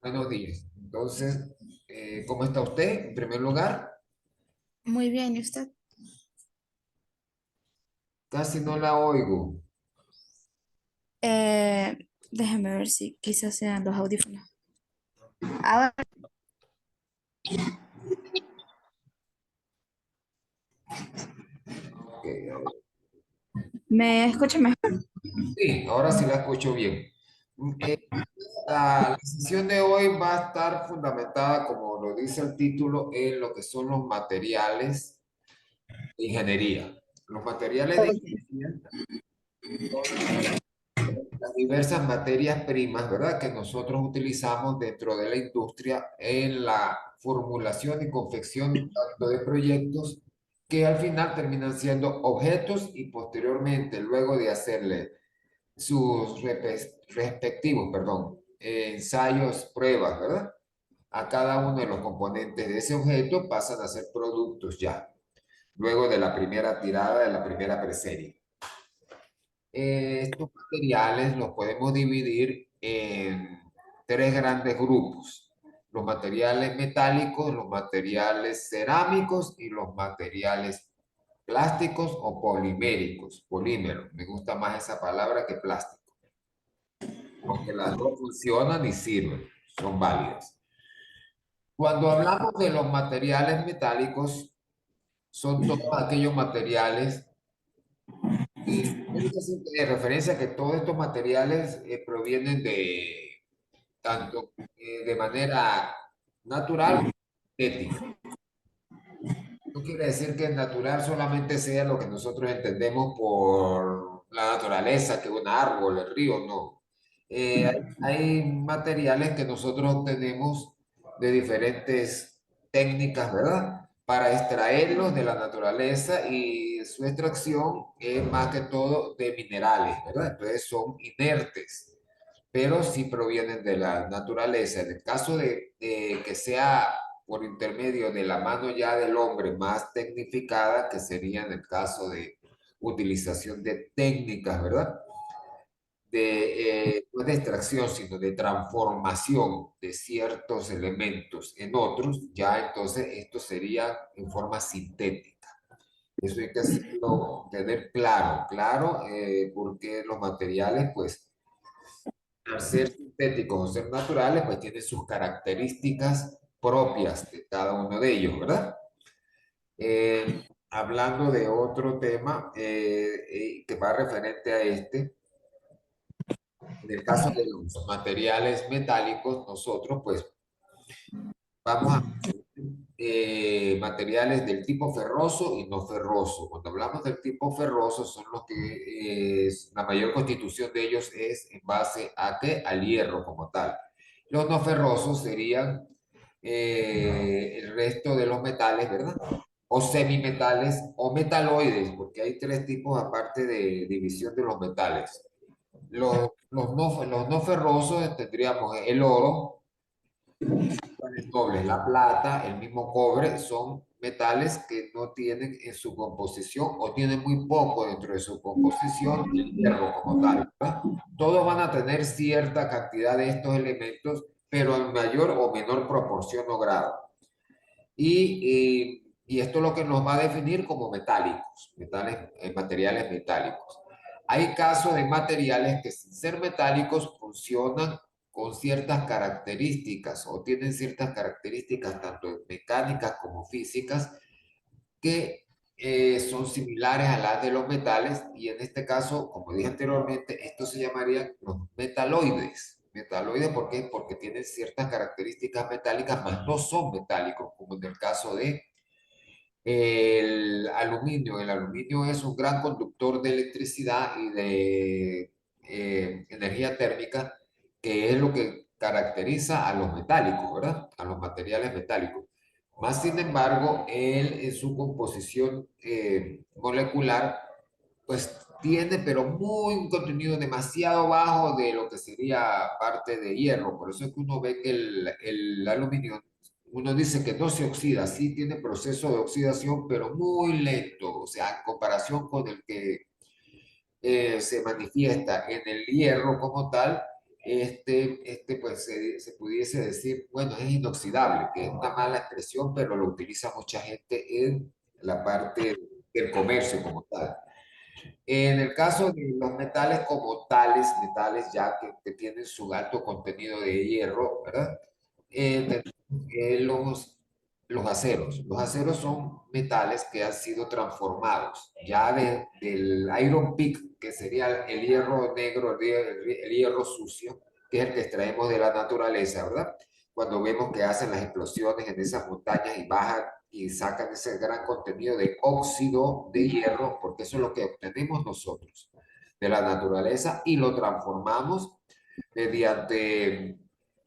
Buenos días. Entonces, ¿cómo está usted? En primer lugar, Muy bien, ¿y usted? casi no la oigo. Déjeme ver si quizás sean los audífonos. Ahora, Ok, a ver. ¿me escucha mejor? Sí, ahora sí la escucho bien. La sesión de hoy va a estar fundamentada, como lo dice el título, en lo que son los materiales de ingeniería. Los materiales de ingeniería son las diversas materias primas, ¿verdad? Que nosotros utilizamos dentro de la industria en la formulación y confección tanto de proyectos que al final terminan siendo objetos y posteriormente, luego de hacerle sus respectivos, perdón, ensayos, pruebas, ¿verdad? A cada uno de los componentes de ese objeto pasan a ser productos ya, luego de la primera tirada, de la primera preserie. Estos materiales los podemos dividir en tres grandes grupos: los materiales metálicos, los materiales cerámicos y los materiales plásticos o poliméricos. Polímeros, me gusta más esa palabra que plástico, porque las dos funcionan y sirven, son válidas. Cuando hablamos de los materiales metálicos, son todos aquellos materiales. Y tiene que ser de referencia que todos estos materiales provienen de tanto de manera natural como sintética. No quiere decir que natural solamente sea lo que nosotros entendemos por la naturaleza, que un árbol, el río, no. Hay materiales que nosotros obtenemos de diferentes técnicas, ¿verdad? Para extraerlos de la naturaleza y su extracción es más que todo de minerales, ¿verdad? Entonces son inertes, pero sí provienen de la naturaleza. En el caso de que sea por intermedio de la mano ya del hombre más tecnificada, que sería en el caso de utilización de técnicas, ¿verdad? No de extracción, sino de transformación de ciertos elementos en otros, ya entonces esto sería en forma sintética. Eso hay que hacerlo, tener claro, porque los materiales, pues, al ser sintéticos o ser naturales, pues tienen sus características propias de cada uno de ellos, ¿verdad? Hablando de otro tema que va referente a este, en el caso de los materiales metálicos, nosotros pues vamos a materiales del tipo ferroso y no ferroso. Cuando hablamos del tipo ferroso, son los que la mayor constitución de ellos es en base a qué? Al hierro como tal. Los no ferrosos serían el resto de los metales, ¿verdad? O semimetales o metaloides, porque hay tres tipos aparte de división de los metales. Los no ferrosos tendríamos el oro, metales dobles, la plata, el mismo cobre, son metales que no tienen en su composición o tienen muy poco dentro de su composición el hierro como tal, ¿verdad? Todos van a tener cierta cantidad de estos elementos, pero en mayor o menor proporción o grado. Y esto es lo que nos va a definir como metálicos, materiales metálicos. Hay casos de materiales que sin ser metálicos funcionan con ciertas características o tienen ciertas características tanto mecánicas como físicas que son similares a las de los metales y en este caso, como dije anteriormente, estos se llamarían los metaloides. Metaloides, ¿por qué? Porque tienen ciertas características metálicas, mas no son metálicos, como en el caso de el aluminio. El aluminio es un gran conductor de electricidad y de energía térmica, que es lo que caracteriza a los metálicos, ¿verdad? A los materiales metálicos. Más sin embargo, él en su composición molecular, pues tiene, pero muy un contenido demasiado bajo de lo que sería parte de hierro. Por eso es que uno ve que el aluminio, uno dice que no se oxida, sí tiene proceso de oxidación, pero muy lento. O sea, en comparación con el que se manifiesta en el hierro como tal, pues se pudiese decir, bueno, es inoxidable, que es una mala expresión, pero lo utiliza mucha gente en la parte del comercio como tal. En el caso de los metales como tales, metales ya que tienen su alto contenido de hierro, ¿verdad? Tenemos los aceros. Los aceros son metales que han sido transformados ya del iron pick, que sería el hierro negro, el hierro sucio, que es el que extraemos de la naturaleza, ¿verdad? Cuando vemos que hacen las explosiones en esas montañas y bajan y sacan ese gran contenido de óxido de hierro, porque eso es lo que obtenemos nosotros de la naturaleza y lo transformamos mediante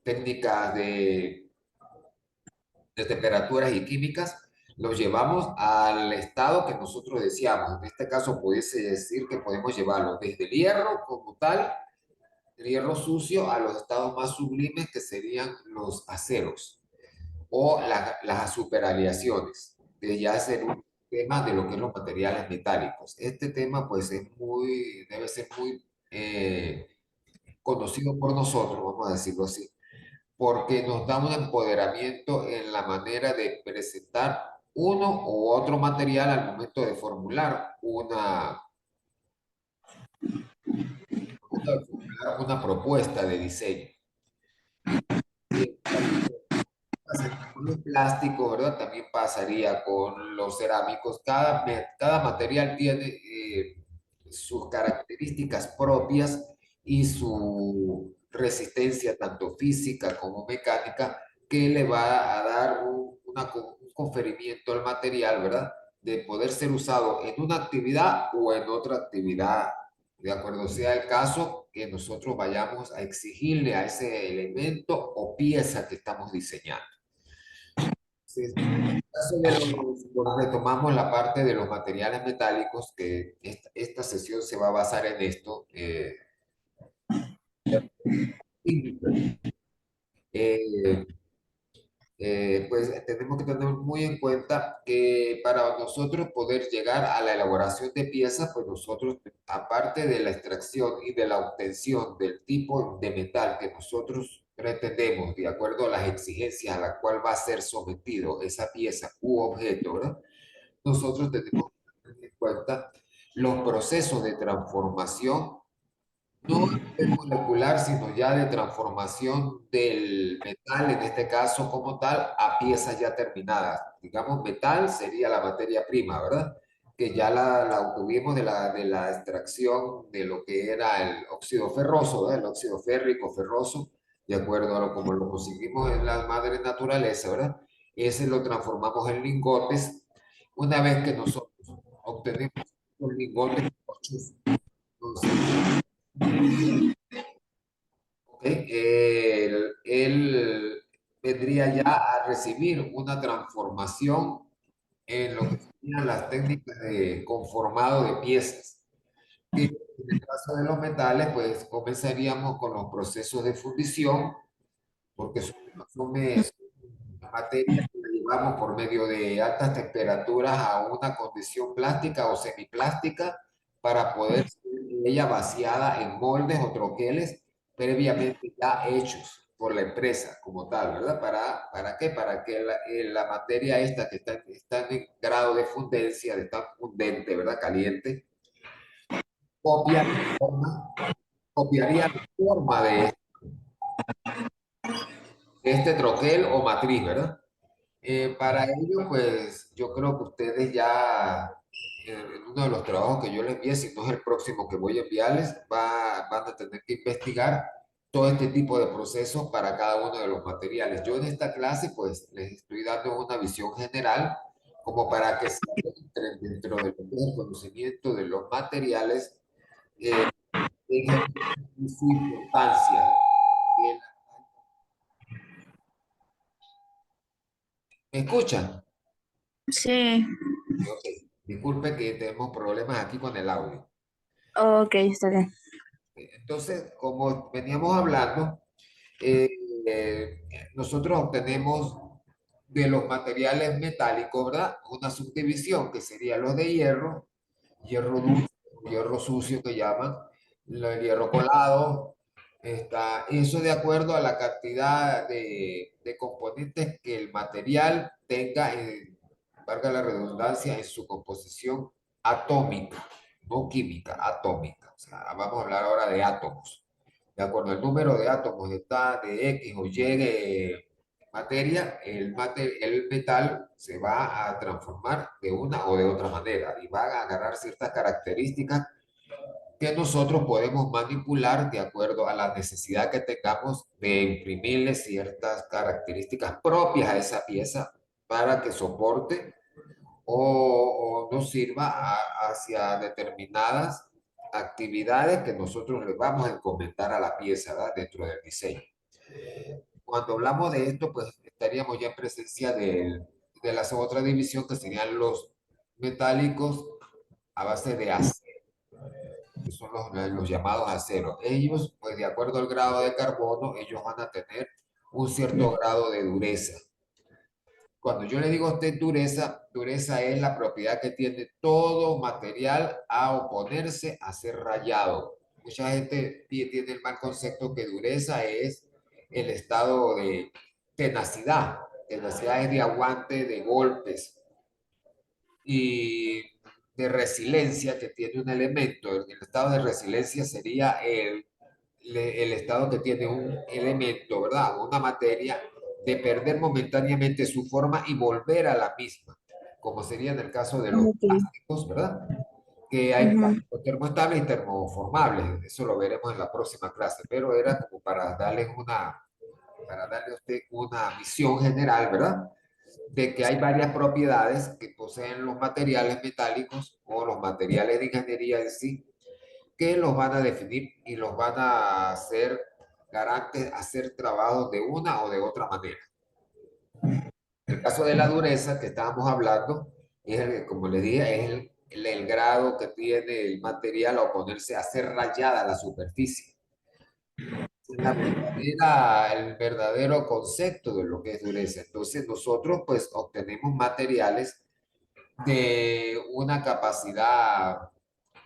técnicas de temperaturas y químicas, los llevamos al estado que nosotros deseamos. En este caso, pudiese decir que podemos llevarlo desde el hierro como tal, el hierro sucio, a los estados más sublimes que serían los aceros o las superaleaciones, de ya ser un tema de lo que es los materiales metálicos. Este tema pues debe ser muy conocido por nosotros, vamos a decirlo así, porque nos da un empoderamiento en la manera de presentar uno u otro material al momento de formular una propuesta de diseño. Y pasaría con los plásticos, ¿verdad? También pasaría con los cerámicos. Cada material tiene sus características propias y su resistencia, tanto física como mecánica, que le va a dar un conferimiento al material, ¿verdad? De poder ser usado en una actividad o en otra actividad, de acuerdo sea el caso que nosotros vayamos a exigirle a ese elemento o pieza que estamos diseñando. Sí, en el caso de retomamos la parte de los materiales metálicos, que esta sesión se va a basar en esto. Eh, pues tenemos que tener muy en cuenta que para nosotros poder llegar a la elaboración de piezas, pues nosotros, aparte de la extracción y de la obtención del tipo de metal que nosotros pretendemos, de acuerdo a las exigencias a la cual va a ser sometido esa pieza u objeto, ¿verdad? Nosotros tenemos que tener en cuenta los procesos de transformación no es molecular, sino ya de transformación del metal, en este caso como tal, a piezas ya terminadas. Digamos, metal sería la materia prima, ¿verdad? Que ya la obtuvimos de la extracción de lo que era el óxido ferroso, ¿verdad? El óxido férrico, ferroso, de acuerdo a lo como lo conseguimos en la madre naturaleza, ¿verdad? Ese lo transformamos en lingotes. Una vez que nosotros obtenemos los lingotes, entonces, ¿ok? Él vendría ya a recibir una transformación en lo que serían las técnicas de conformado de piezas. Que en el caso de los metales, pues comenzaríamos con los procesos de fundición, porque son materias que la llevamos por medio de altas temperaturas a una condición plástica o semiplástica para poder ser ella vaciada en moldes o troqueles previamente ya hechos por la empresa como tal, ¿verdad? ¿Para qué? Para que la materia esta que está en grado de fundencia, de tan fundente, ¿verdad? Caliente, copia la forma, copiaría la forma de este troquel o matriz, ¿verdad? Para ello, pues yo creo que ustedes ya, en uno de los trabajos que yo les envié, si no es el próximo que voy a enviarles, van a tener que investigar todo este tipo de procesos para cada uno de los materiales. Yo en esta clase, pues les estoy dando una visión general como para que se entren dentro de lo que es el conocimiento de los materiales, eh, tengan su importancia. ¿Me escuchan? Sí, Ok. Disculpe que tenemos problemas aquí con el audio. ok, está bien. Entonces, como veníamos hablando, eh, eh, nosotros obtenemos de los materiales metálicos, ¿verdad? Una subdivisión que sería los de hierro, hierro dulce, hierro sucio que llaman, el hierro colado, Eso de acuerdo a la cantidad de componentes que el material tenga, valga la redundancia, en su composición atómica, no química, atómica. O sea, vamos a hablar ahora de átomos. De acuerdo al número de átomos está de X o Y de materia, el metal se va a transformar de una o de otra manera y va a agarrar ciertas características que nosotros podemos manipular de acuerdo a la necesidad que tengamos de imprimirle ciertas características propias a esa pieza para que soporte o nos sirva hacia determinadas actividades que nosotros le vamos a encomendar a la pieza, ¿verdad? Dentro del diseño. Cuando hablamos de esto, pues estaríamos ya en presencia de la otra división que serían los metálicos a base de acero, que son los llamados aceros. Ellos, pues de acuerdo al grado de carbono, ellos van a tener un cierto grado de dureza. Cuando yo le digo a usted dureza, dureza es la propiedad que tiene todo material a oponerse a ser rayado. Mucha gente tiene el mal concepto que dureza es el estado de tenacidad. Tenacidad es de aguante de golpes y de resiliencia que tiene un elemento. El estado de resiliencia sería el estado que tiene un elemento, ¿verdad? Una materia de perder momentáneamente su forma y volver a la misma, como sería en el caso de los Ok. plásticos, ¿verdad? Que hay Ujú. plásticos termoestables y termoformables, eso lo veremos en la próxima clase, pero era como para darle a usted una visión general, ¿verdad? De que hay varias propiedades que poseen los materiales metálicos o los materiales de ingeniería en sí, que los van a definir y los van a hacer garantes, hacer trabajos de una o de otra manera. El caso de la dureza que estábamos hablando, es como les dije, es el grado que tiene el material a oponerse a ser rayada la superficie. El verdadero concepto de lo que es dureza. Entonces nosotros pues obtenemos materiales de una capacidad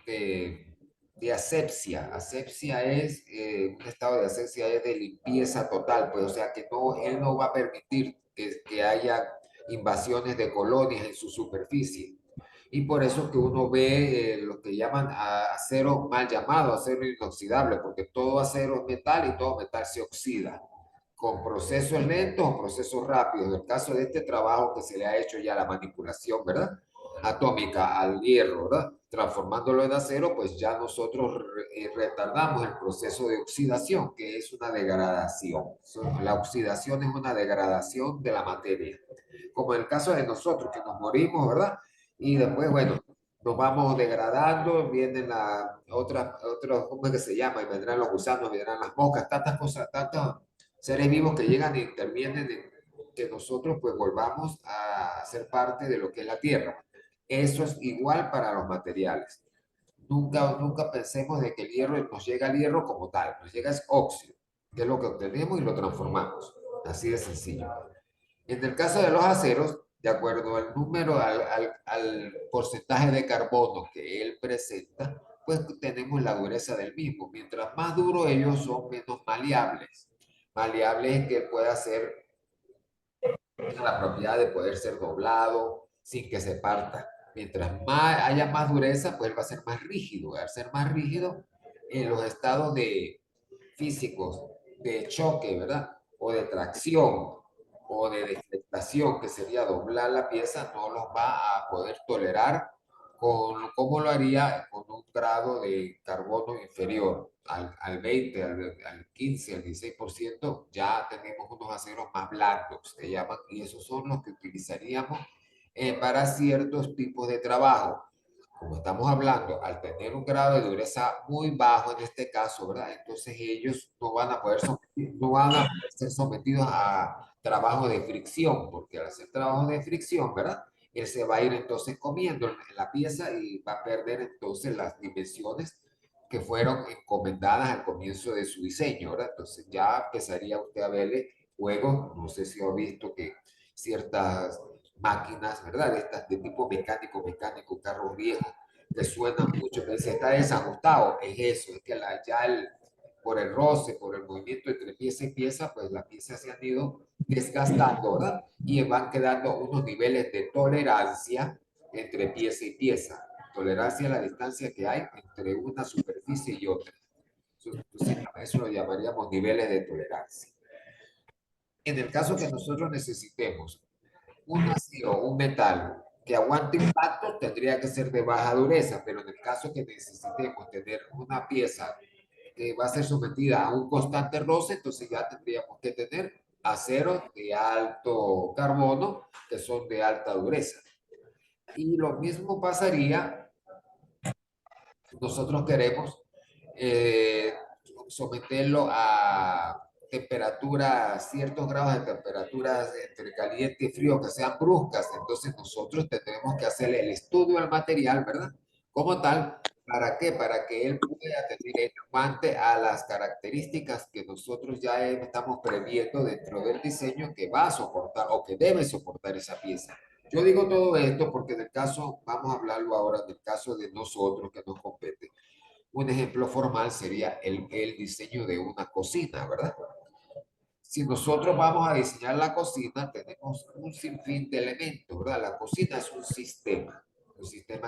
de asepsia. Asepsia es, un estado de asepsia es de limpieza total, pues o sea que no, él no va a permitir que haya invasiones de colonias en su superficie. Y por eso que uno ve lo que llaman acero mal llamado, acero inoxidable, porque todo acero es metal y todo metal se oxida con procesos lentos o procesos rápidos. En el caso de este trabajo que se le ha hecho ya la manipulación, ¿verdad? Atómica al hierro, ¿verdad? Transformándolo en acero, pues ya nosotros retardamos el proceso de oxidación, que es una degradación. La oxidación es una degradación de la materia. Como en el caso de nosotros, que nos morimos, ¿verdad? Y después, bueno, nos vamos degradando, vienen otros, ¿cómo es que se llama? Y vendrán los gusanos, vendrán las moscas, tantas cosas, tantos seres vivos que llegan e intervienen en que nosotros pues volvamos a ser parte de lo que es la Tierra. Eso es igual para los materiales. Nunca pensemos de que el hierro nos llega al hierro como tal, nos llega es óxido, que es lo que obtenemos y lo transformamos. Así de sencillo. En el caso de los aceros, de acuerdo al número, al porcentaje de carbono que él presenta, pues tenemos la dureza del mismo. Mientras más duros ellos son, menos maleables. Maleables es que pueda ser la propiedad de poder ser doblado sin que se parta. Mientras más haya más dureza, pues va a ser más rígido. Al ser más rígido, en los estados de físicos de choque, ¿verdad? O de tracción o de deflectación, que sería doblar la pieza, no los va a poder tolerar como lo haría con un grado de carbono inferior al 20, al 15, al 16%, ya tenemos unos aceros más blandos, se llaman, y esos son los que utilizaríamos para ciertos tipos de trabajo. Como estamos hablando, al tener un grado de dureza muy bajo en este caso, ¿verdad? Entonces ellos no van a poder ser sometidos a trabajo de fricción, porque al hacer trabajo de fricción, ¿verdad? Él se va a ir entonces comiendo en la pieza y va a perder entonces las dimensiones que fueron encomendadas al comienzo de su diseño, ¿verdad? Entonces ya empezaría usted a verle juegos, no sé si ha visto que ciertas máquinas, ¿verdad? Estas de tipo mecánico, carros viejos, que suenan mucho, que se está desajustado, es eso, es que por el roce, por el movimiento entre pieza y pieza, pues las piezas se han ido desgastando, ¿verdad? Y van quedando unos niveles de tolerancia entre pieza y pieza. Tolerancia a la distancia que hay entre una superficie y otra. Entonces, eso lo llamaríamos niveles de tolerancia. En el caso que nosotros necesitemos un acero, un metal que aguante impacto, tendría que ser de baja dureza, pero en el caso que necesitemos tener una pieza que va a ser sometida a un constante roce, entonces ya tendríamos que tener aceros de alto carbono que son de alta dureza. Y lo mismo pasaría, nosotros queremos eh, someterlo a temperaturas, ciertos grados de temperaturas entre caliente y frío que sean bruscas, entonces nosotros tendremos que hacerle el estudio al material, ¿verdad? Como tal, ¿para qué? Para que él pueda tener el aguante a las características que nosotros ya estamos previendo dentro del diseño que va a soportar o que debe soportar esa pieza. Yo digo todo esto porque en el caso, vamos a hablarlo ahora, en el caso de nosotros que nos compete. Un ejemplo formal sería el diseño de una cocina, ¿verdad? Si nosotros vamos a diseñar la cocina, tenemos un sinfín de elementos, ¿verdad? La cocina es un sistema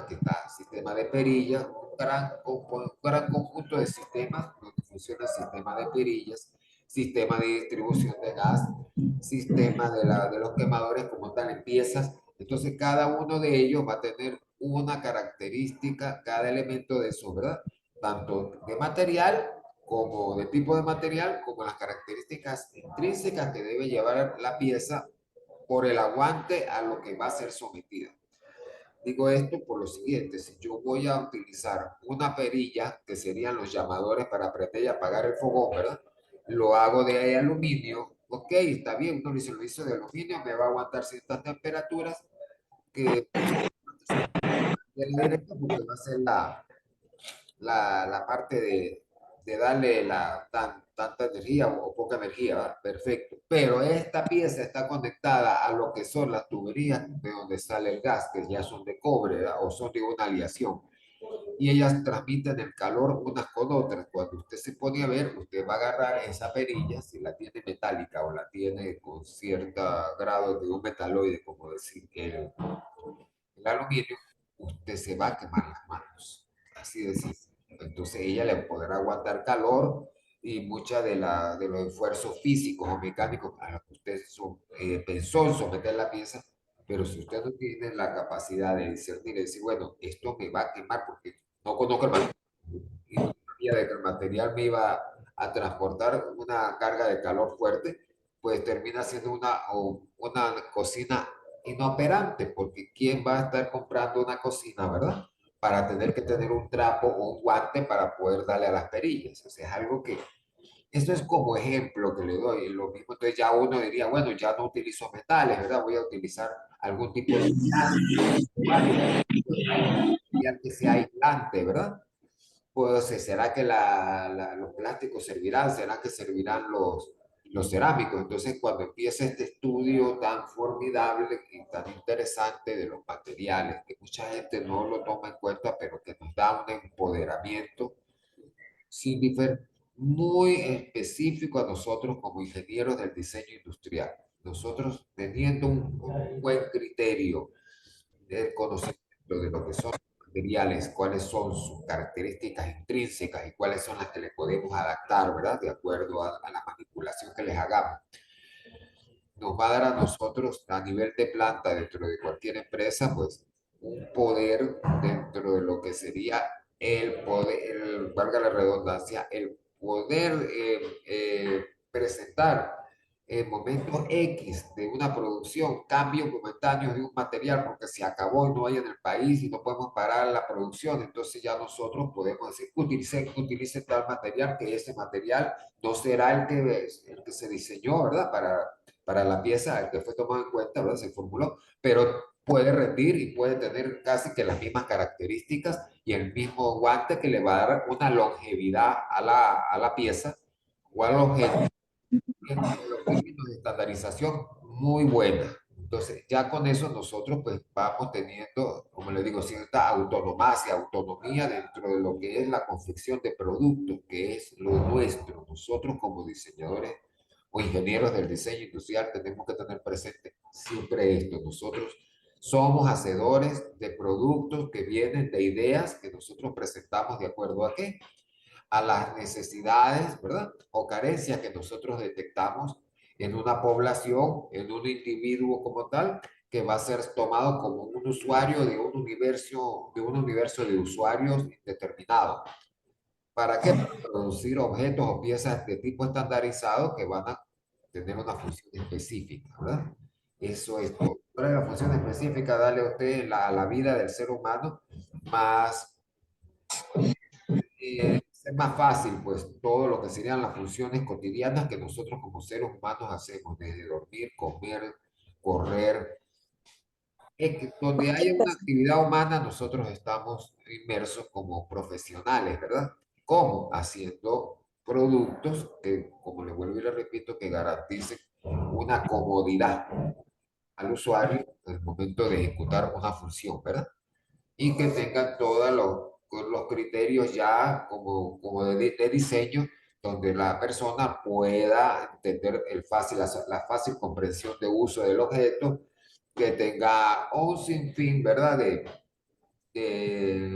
que está, sistema de perillas, un gran conjunto de sistemas donde funciona el sistema de perillas, sistema de distribución de gas, sistema de los quemadores como tal en piezas. Entonces, cada uno de ellos va a tener una característica, cada elemento de eso, ¿verdad? Tanto de material como de tipo de material, como las características intrínsecas que debe llevar la pieza por el aguante a lo que va a ser sometida. Digo esto por lo siguiente, si yo voy a utilizar una perilla, que serían los llamadores para prender y apagar el fogón, ¿verdad? Lo hago de aluminio, ok, está bien, uno dice, lo hizo de aluminio, me va a aguantar ciertas temperaturas que de la directa porque va a ser la parte de darle tanta energía o poca energía, ¿verdad? Perfecto. Pero esta pieza está conectada a lo que son las tuberías de donde sale el gas, que ya son de cobre, ¿verdad? O son de una aleación. Y ellas transmiten el calor unas con otras. Cuando usted se pone a ver, usted va a agarrar esa perilla, si la tiene metálica o la tiene con cierto grado de un metaloide, como decir que el aluminio, usted se va a quemar las manos. Así de sencillo. Entonces ella le podrá aguantar calor y muchas de los esfuerzos físicos o mecánicos a los que usted pensó en someter la pieza, pero si usted no tiene la capacidad de discernir y decir, bueno, esto me va a quemar porque no conozco el material y no sabía de que el material me iba a transportar una carga de calor fuerte, pues termina siendo una cocina inoperante, porque ¿quién va a estar comprando una cocina, verdad? Para tener que tener un trapo o un guante para poder darle a las perillas. O sea, es algo que, esto es como ejemplo que le doy. Lo mismo, entonces ya uno diría, bueno, ya no utilizo metales, ¿verdad? Voy a utilizar algún tipo de material que sea aislante, ¿verdad? Pues, ¿será que los plásticos servirán? ¿Será que servirán los cerámicos? Entonces, cuando empieza este estudio tan formidable y tan interesante de los materiales, que mucha gente no lo toma en cuenta, pero que nos da un empoderamiento Signifer muy específico a nosotros como ingenieros del diseño industrial. Nosotros teniendo un buen criterio de conocimiento de lo que son materiales, cuáles son sus características intrínsecas y cuáles son las que le podemos adaptar, ¿verdad? De acuerdo a la manipulación que les hagamos. Nos va a dar a nosotros, a nivel de planta, dentro de cualquier empresa, pues un poder dentro de lo que sería el poder, valga la redundancia, el poder presentar en momentos X de una producción, cambios momentáneos de un material porque se acabó y no hay en el país y no podemos parar la producción, entonces ya nosotros podemos decir, utilice tal material, que ese material no será el que se diseñó, ¿verdad? Para la pieza, el que fue tomado en cuenta, ¿verdad? Se formuló, pero puede rendir y puede tener casi que las mismas características y el mismo guante que le va a dar una longevidad a la pieza o al objeto en los términos de estandarización muy buena. Entonces, ya con eso nosotros pues vamos teniendo, como le digo, cierta autonomía dentro de lo que es la confección de productos, que es lo nuestro. Nosotros como diseñadores o ingenieros del diseño industrial tenemos que tener presente siempre esto. Nosotros somos hacedores de productos que vienen de ideas que nosotros presentamos de acuerdo a qué, a las necesidades, ¿verdad? O carencias que nosotros detectamos en una población, en un individuo como tal, que va a ser tomado como un usuario de un universo de usuarios determinado. ¿Para qué? Para producir objetos o piezas de tipo estandarizado que van a tener una función específica, ¿verdad? Eso es todo. ¿Cuál es la función específica? Darle a usted a la vida del ser humano más es más fácil, pues, todo lo que serían las funciones cotidianas que nosotros como seres humanos hacemos, desde dormir, comer, correr. Es que donde haya una actividad humana, nosotros estamos inmersos como profesionales, ¿verdad? ¿Cómo? Haciendo productos que, como le vuelvo y le repito, que garanticen una comodidad al usuario en el momento de ejecutar una función, ¿verdad? Y que tengan todos los criterios ya como de diseño, donde la persona pueda entender la fácil comprensión de uso del objeto, que tenga un sinfín, ¿verdad?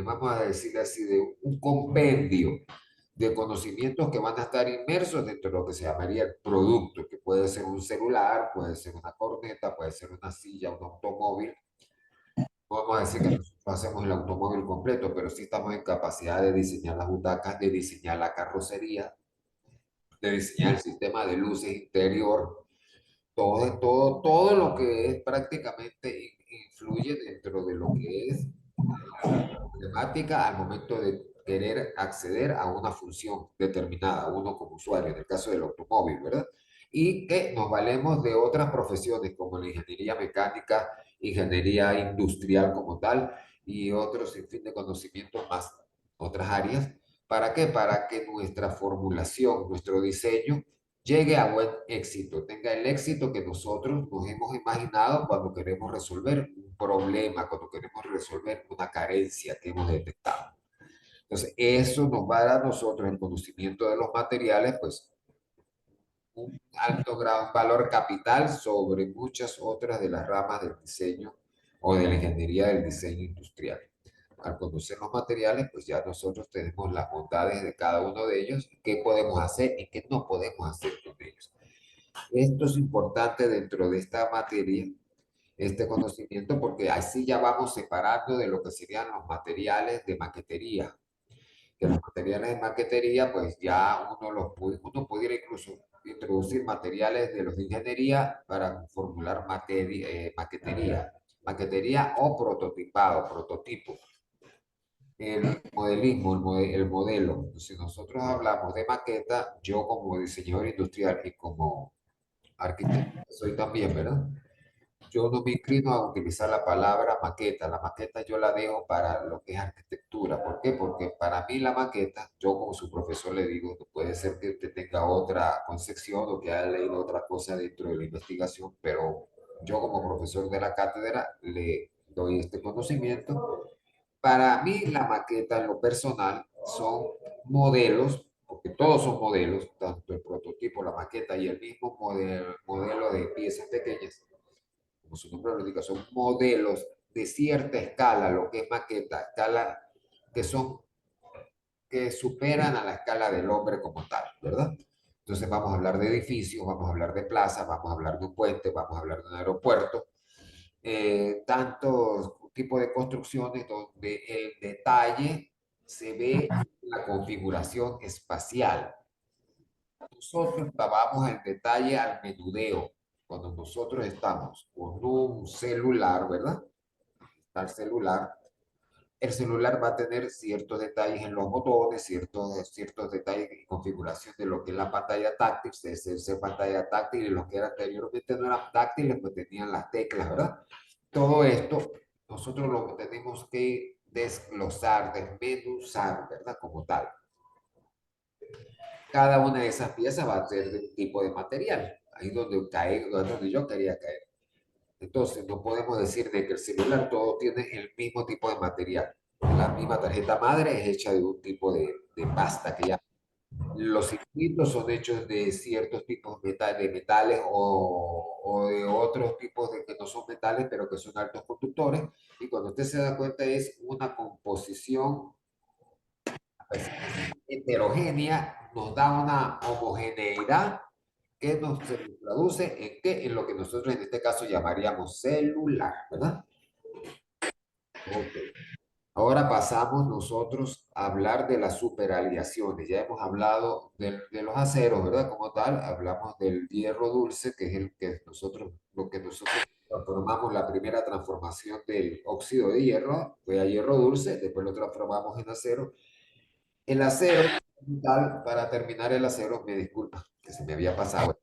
Vamos a decir así, de un compendio de conocimientos que van a estar inmersos dentro de lo que se llamaría el producto, que puede ser un celular, puede ser una corneta, puede ser una silla, un automóvil. No vamos a decir que nosotros hacemos el automóvil completo, pero sí estamos en capacidad de diseñar las butacas, de diseñar la carrocería, de diseñar el sistema de luces interior, todo lo que es prácticamente influye dentro de lo que es problemática al momento de querer acceder a una función determinada, uno como usuario, en el caso del automóvil, ¿verdad? Y que nos valemos de otras profesiones como la ingeniería mecánica, ingeniería industrial como tal y otros sin fin de conocimientos más, otras áreas. ¿Para qué? Para que nuestra formulación, nuestro diseño llegue a buen éxito, tenga el éxito que nosotros nos hemos imaginado cuando queremos resolver un problema, cuando queremos resolver una carencia que hemos detectado. Entonces, eso nos va a dar a nosotros el conocimiento de los materiales, pues un alto grado, un valor capital sobre muchas otras de las ramas del diseño o de la ingeniería del diseño industrial. Al conocer los materiales, pues ya nosotros tenemos las bondades de cada uno de ellos, qué podemos hacer y qué no podemos hacer con ellos. Esto es importante dentro de esta materia, este conocimiento, porque así ya vamos separando de lo que serían los materiales de maquetería. Que los materiales de maquetería, pues ya uno pudiera incluso introducir materiales de los de ingeniería para formular maquetería. Maquetería o prototipado, prototipo. El modelismo, el modelo. Si nosotros hablamos de maqueta, yo como diseñador industrial y como arquitecto soy también, ¿verdad? Yo no me inclino a utilizar la palabra maqueta. La maqueta yo la dejo para lo que es arquitectura. ¿Por qué? Porque para mí la maqueta, yo como su profesor le digo, no puede ser que usted tenga otra concepción o que haya leído otra cosa dentro de la investigación, pero yo como profesor de la cátedra le doy este conocimiento. Para mí la maqueta en lo personal son modelos, porque todos son modelos, tanto el prototipo, la maqueta y el mismo modelo de piezas pequeñas como su nombre lo indica, son modelos de cierta escala, lo que es maqueta, escala que son, que superan a la escala del hombre como tal, ¿verdad? Entonces vamos a hablar de edificios, vamos a hablar de plazas, vamos a hablar de un puente, vamos a hablar de un aeropuerto, tantos tipos de construcciones donde el detalle se ve en la configuración espacial. Nosotros vamos al detalle, al menudeo. Cuando nosotros estamos con un celular, ¿verdad? Está el celular va a tener ciertos detalles en los botones, ciertos detalles y configuración de lo que es la pantalla táctil, esa pantalla táctil y lo que era anteriormente no eran táctiles, pues tenían las teclas, ¿verdad? Todo esto nosotros lo tenemos que desglosar, desmenuzar, ¿verdad? Como tal. Cada una de esas piezas va a ser de un tipo de material. Ahí donde cae, donde yo quería caer. Entonces, no podemos decir de que el celular todo tiene el mismo tipo de material. La misma tarjeta madre es hecha de un tipo de pasta que ya. Los circuitos son hechos de ciertos tipos de metales o de otros tipos de que no son metales, pero que son altos conductores. Y cuando usted se da cuenta es una composición heterogénea, nos da una homogeneidad que se nos traduce en, qué, en lo que nosotros en este caso llamaríamos celular, ¿verdad? Ok. Ahora pasamos nosotros a hablar de las superaliaciones. Ya hemos hablado de los aceros, ¿verdad? Como tal, hablamos del hierro dulce, que es el que nosotros, lo que nosotros transformamos, la primera transformación del óxido de hierro, fue a hierro dulce, después lo transformamos en acero. El acero, como tal, para terminar el acero, me disculpa, que se me había pasado.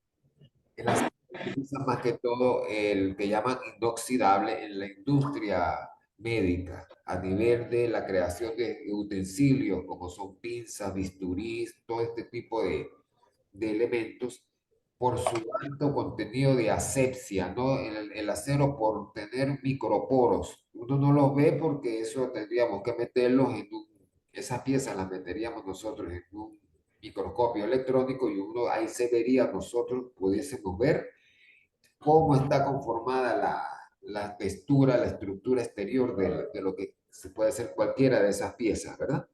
El acero se utiliza más que todo el que llaman inoxidable en la industria médica, a nivel de la creación de utensilios como son pinzas, bisturís, todo este tipo de elementos, por su alto contenido de asepsia, ¿no? El acero por tener microporos. Uno no los ve porque eso tendríamos que meterlos en un, esas piezas las meteríamos nosotros en un microscopio electrónico y uno ahí se vería, nosotros pudiésemos ver cómo está conformada la textura, la estructura exterior de lo que se puede ser cualquiera de esas piezas, ¿verdad?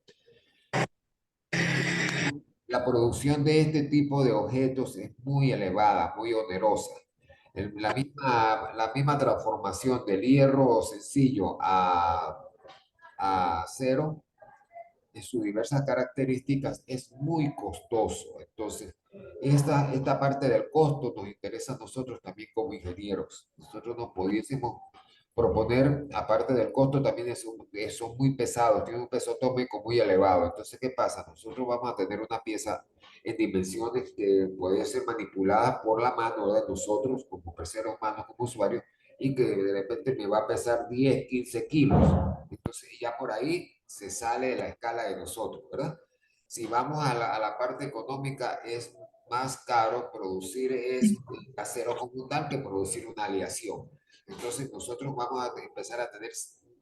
La producción de este tipo de objetos es muy elevada, muy onerosa. La misma transformación del hierro sencillo a acero en sus diversas características es muy costoso. Entonces, esta parte del costo nos interesa a nosotros también como ingenieros. Nosotros nos pudiésemos proponer, aparte del costo, también son muy pesados, tienen un peso atómico muy elevado. Entonces, ¿qué pasa? Nosotros vamos a tener una pieza en dimensiones que puede ser manipulada por la mano de nosotros como seres humanos, como usuarios, y que de repente me va a pesar 10, 15 kilos. Entonces ya por ahí se sale de la escala de nosotros, ¿verdad? Si vamos a la parte económica, es más caro producir acero como tal que producir una aleación. Entonces nosotros vamos a empezar a tener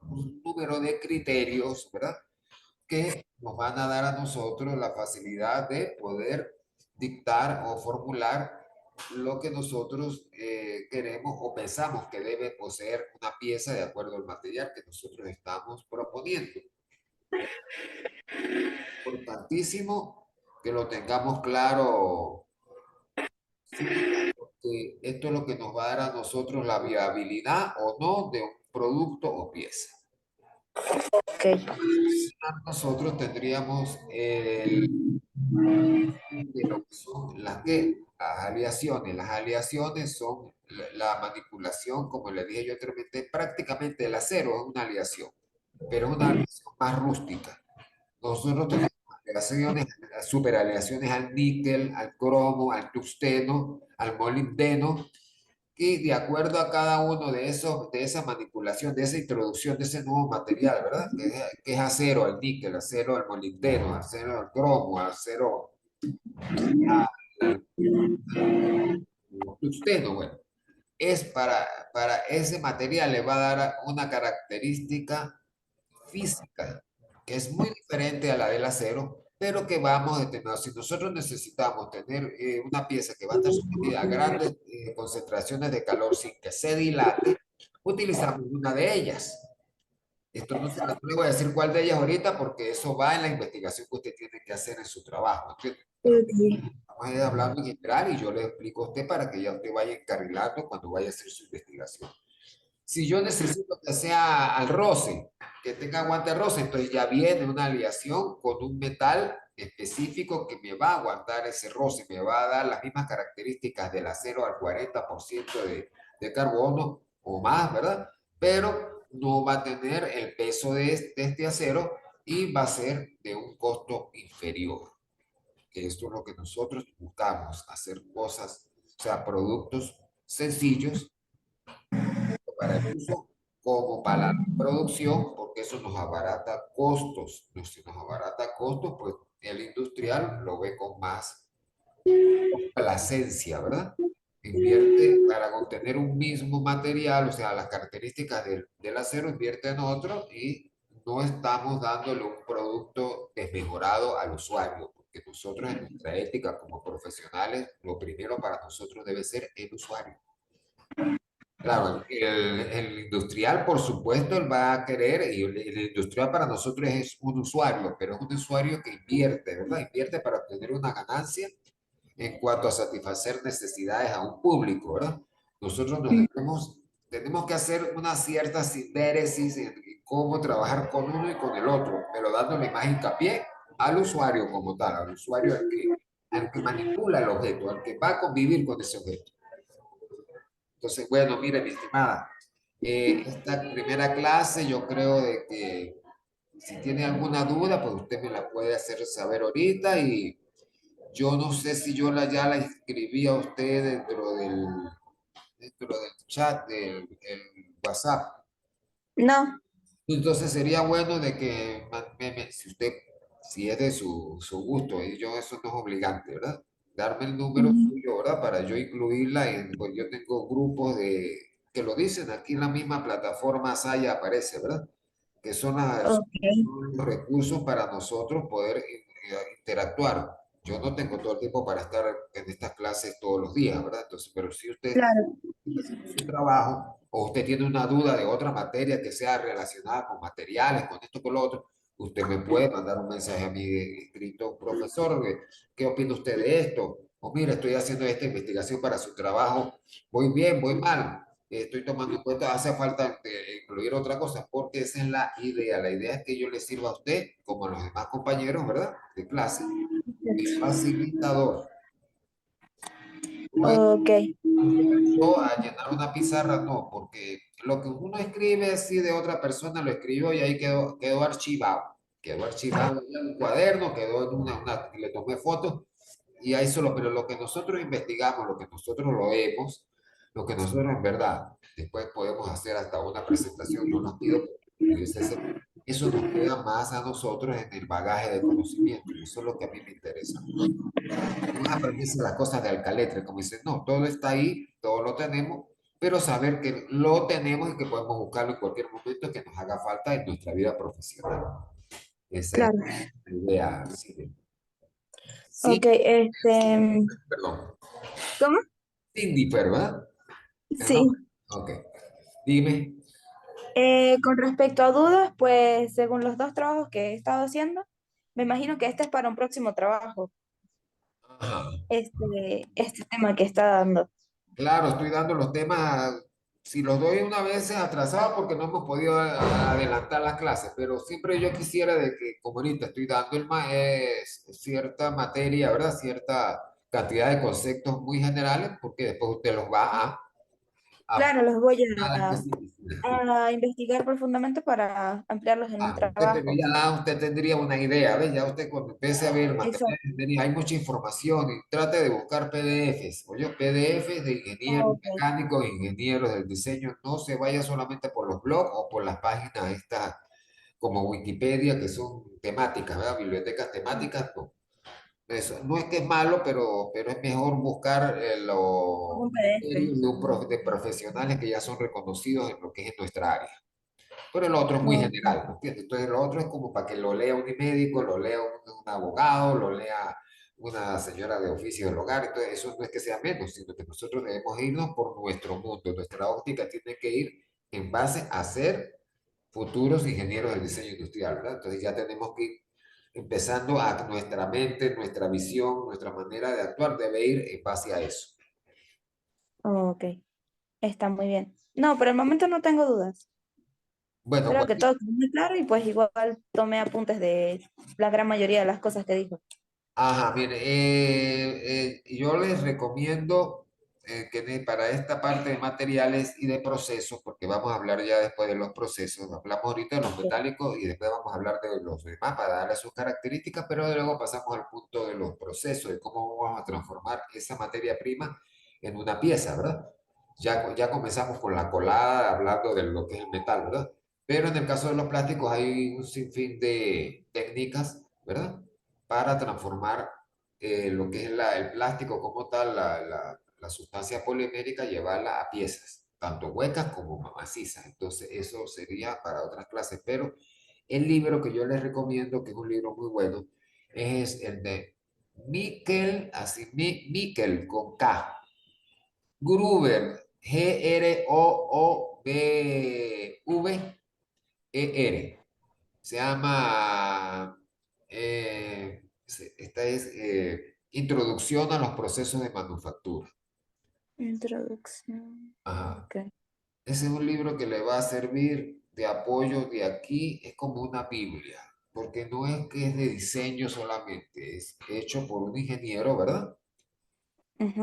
un número de criterios, ¿verdad? Que nos van a dar a nosotros la facilidad de poder dictar o formular lo que nosotros queremos o pensamos que debe poseer una pieza de acuerdo al material que nosotros estamos proponiendo. Importantísimo que lo tengamos claro, que esto es lo que nos va a dar a nosotros la viabilidad o no de un producto o pieza. Ok. Nosotros tendríamos de lo que son las aleaciones. Las aleaciones son la manipulación, como le dije yo anteriormente, prácticamente el acero es una aleación, pero es una aleación más rústica. Nosotros tenemos aleaciones, superaleaciones al níquel, al cromo, al tungsteno, al molibdeno, y de acuerdo a cada uno de esos, de esa manipulación, de esa introducción de ese nuevo material, ¿verdad? Que es acero al níquel, acero al molibdeno, acero al cromo, acero tungsteno, bueno, es para ese material le va a dar una característica física que es muy diferente a la del acero, pero que vamos a tener, si nosotros necesitamos tener una pieza que va a estar sometida a grandes concentraciones de calor sin que se dilate, utilizamos una de ellas. Esto no le voy a decir cuál de ellas ahorita porque eso va en la investigación que usted tiene que hacer en su trabajo. ¿Entiende? Pero Ok. vamos a ir hablando en general y yo le explico a usted para que ya usted vaya encarrilando cuando vaya a hacer su investigación. Si yo necesito que sea al roce, que tenga aguante al roce, entonces ya viene una aleación con un metal específico que me va a aguantar ese roce, me va a dar las mismas características del acero al 40% de carbono o más, ¿verdad? Pero no va a tener el peso de este acero y va a ser de un costo inferior. Esto es lo que nosotros buscamos, hacer cosas, o sea, productos sencillos para el uso como para la producción, porque eso nos abarata costos. Si nos abarata costos, pues el industrial lo ve con más complacencia, ¿verdad? Invierte para para obtener un mismo material, o sea, las características del acero, invierte en otro y no estamos dándole un producto desmejorado al usuario, porque nosotros en nuestra ética como profesionales, lo primero para nosotros debe ser el usuario. Claro, el industrial, por supuesto, él va a querer, y el industrial para nosotros es un usuario, pero es un usuario que invierte, ¿verdad? Invierte para obtener una ganancia en cuanto a satisfacer necesidades a un público, ¿verdad? Nosotros Mm. tenemos que hacer una cierta síntesis en cómo trabajar con uno y con el otro, pero dándole más hincapié al usuario como tal, al usuario al que manipula el objeto, al que va a convivir con ese objeto. Entonces, bueno, mire, mi estimada, esta primera clase yo creo de que si tiene alguna duda, pues usted me la puede hacer saber ahorita y yo no sé si ya la escribí a usted dentro del chat del el WhatsApp. No. Entonces sería bueno de que si usted, si es de su gusto, y yo eso no es obligante, ¿verdad? Darme el número Ujú. suyo, ¿verdad? Para yo incluirla en, pues yo tengo grupos que lo dicen aquí en la misma plataforma Saya aparece, ¿verdad? Que Ok, son los recursos para nosotros poder interactuar. Yo no tengo todo el tiempo para estar en estas clases todos los días, ¿verdad? Entonces, pero si usted claro. haciendo su trabajo o usted tiene una duda de otra materia que sea relacionada con materiales, con esto, con lo otro, usted me puede mandar un mensaje a mi escrito, profesor, ¿qué opina usted de esto? O mira, estoy haciendo esta investigación para su trabajo, voy bien, voy mal, estoy tomando en cuenta, hace falta incluir otra cosa, porque esa es la idea. La idea es que yo le sirva a usted, como a los demás compañeros, ¿verdad? De clase, de facilitador. No es Ok, yo a llenar una pizarra, no, porque lo que uno escribe así de otra persona lo escribió y ahí quedó archivado. Quedó archivado en un cuaderno, quedó en le tomé fotos y ahí solo, pero lo que nosotros investigamos, lo que nosotros lo vemos, lo que nosotros en verdad, después podemos hacer hasta una presentación, no nos pido que pudiese ser, eso nos queda más a nosotros en el bagaje de conocimiento y eso es lo que a mí me interesa. No es aprenderse las cosas de alcaletre, como dicen, no, todo está ahí, todo lo tenemos, pero saber que lo tenemos y que podemos buscarlo en cualquier momento que nos haga falta en nuestra vida profesional. Esa es claro. la idea. Sí, sí, Ok, perdón. ¿cómo? Cindy, ¿verdad? El nombre. Sí. Ok. Dime. Con respecto a dudas, pues según los dos trabajos que he estado haciendo, me imagino que este es para un próximo trabajo, Ajá. este tema que está dando. Claro, estoy dando los temas, si los doy una vez es atrasado porque no hemos podido adelantar las clases, pero siempre yo quisiera de que, como ahorita estoy dando cierta materia, ¿verdad? Cierta cantidad de conceptos muy generales, porque después usted los va a, Claro, los voy a especificar. a investigar profundamente para ampliarlos en mi Pero trabajo. ya usted tendría una idea, ¿ves? Ya usted cuando empiece a ver material Exacto. de ingeniería, hay mucha información y trate de buscar PDFs, oye, PDFs de ingenieros Ok. mecánicos, ingenieros del diseño, no se vaya solamente por los blogs o por las páginas estas como Wikipedia, que son temáticas, ¿verdad? Bibliotecas temáticas, no. Eso, no es que es malo, pero es mejor buscar Como los un PDF. criterios de profesionales que ya son reconocidos en lo que es nuestra área. Pero el otro es muy Ok. general, ¿me entiendes? Entonces el otro es como para que lo lea un médico, lo lea un abogado, lo lea una señora de oficio del hogar. Entonces eso no es que sea menos, sino que nosotros debemos irnos por nuestro mundo. Nuestra óptica tiene que ir en base a ser futuros ingenieros del diseño industrial, ¿verdad? Entonces ya tenemos que ir empezando a nuestra mente, nuestra visión, nuestra manera de actuar debe ir en base a eso. Ok, está muy bien. No, por el momento no tengo dudas. Bueno, Creo que todo quedó muy claro y pues igual tomé apuntes de la gran mayoría de las cosas que dijo. ajá, mire, yo les recomiendo para esta parte de materiales y de procesos, porque vamos a hablar ya después de los procesos, hablamos ahorita de los Ok. metálicos y después vamos a hablar de los demás para darle sus características, pero luego pasamos al punto de los procesos, de cómo vamos a transformar esa materia prima en una pieza, ¿verdad? Ya comenzamos con la colada hablando de lo que es el metal, ¿verdad? Pero en el caso de los plásticos hay un sinfín de técnicas, ¿verdad? Para transformar lo que es el plástico como tal, la sustancia polimérica, llevarla a piezas, tanto huecas como macizas. Entonces, eso sería para otras clases, pero el libro que yo les recomiendo, que es un libro muy bueno, es el de Mikkel, así, Mikkel con K, Gruber, Groover. Se llama, esta es Introducción a los procesos de manufactura. Introducción. Ajá. Ok. Ese es un libro que le va a servir de apoyo de aquí, es como una Biblia, porque no es que es de diseño solamente, es hecho por un ingeniero, ¿verdad? Ujú.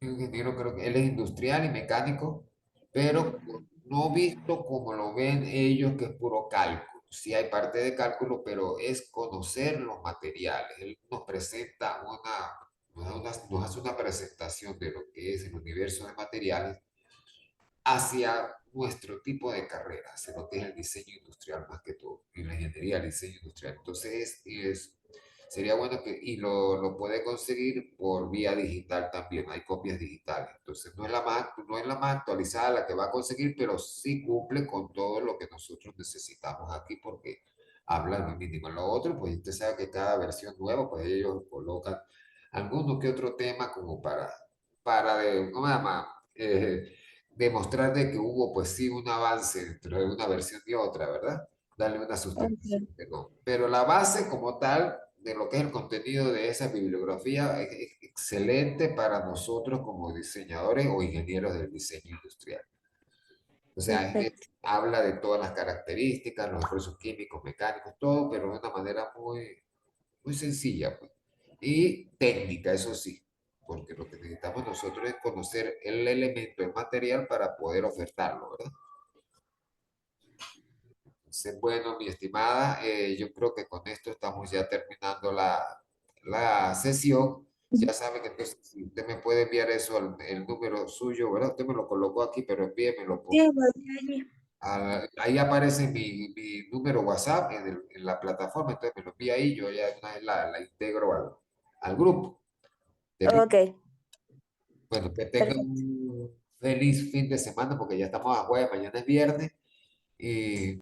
Un ingeniero, creo que él es industrial y mecánico, pero no visto como lo ven ellos, que es puro cálculo. Sí hay parte de cálculo, pero es conocer los materiales. Él nos presenta nos hace una presentación de lo que es el universo de materiales hacia nuestro tipo de carrera, hacia lo que es el diseño industrial más que todo, y la ingeniería del diseño industrial. Entonces, sería bueno que, y lo puede conseguir por vía digital también, hay copias digitales. Entonces, no es la más actualizada la que va a conseguir, pero sí cumple con todo lo que nosotros necesitamos aquí, porque habla lo mínimo. Lo otro, pues usted sabe que cada versión nueva, pues ellos colocan alguno que otro tema como ¿cómo se llama? Demostrar de que hubo pues sí un avance entre una versión y otra, ¿verdad? Darle una sustentación, Ok. pero la base como tal de lo que es el contenido de esa bibliografía es excelente para nosotros como diseñadores o ingenieros del diseño industrial. O sea, Perfecto. habla de todas las características, los procesos químicos, mecánicos, todo, pero de una manera muy sencilla, pues. Y técnica, eso sí, porque lo que necesitamos nosotros es conocer el elemento, el material para poder ofertarlo, ¿verdad? Entonces, bueno, mi estimada, yo creo que con esto estamos ya terminando la sesión. Ya sabe que entonces, si usted me puede enviar eso, el número suyo, ¿verdad? Usted me lo colocó aquí, pero envíemelo Sí, por... lo dejé allí. ahí aparece mi número WhatsApp en la plataforma, entonces me lo envía ahí, yo ya una vez la integro al grupo. ¿De acuerdo? Ok, Bueno, que tengan perfecto. un feliz fin de semana porque ya estamos a jueves, mañana es viernes. Y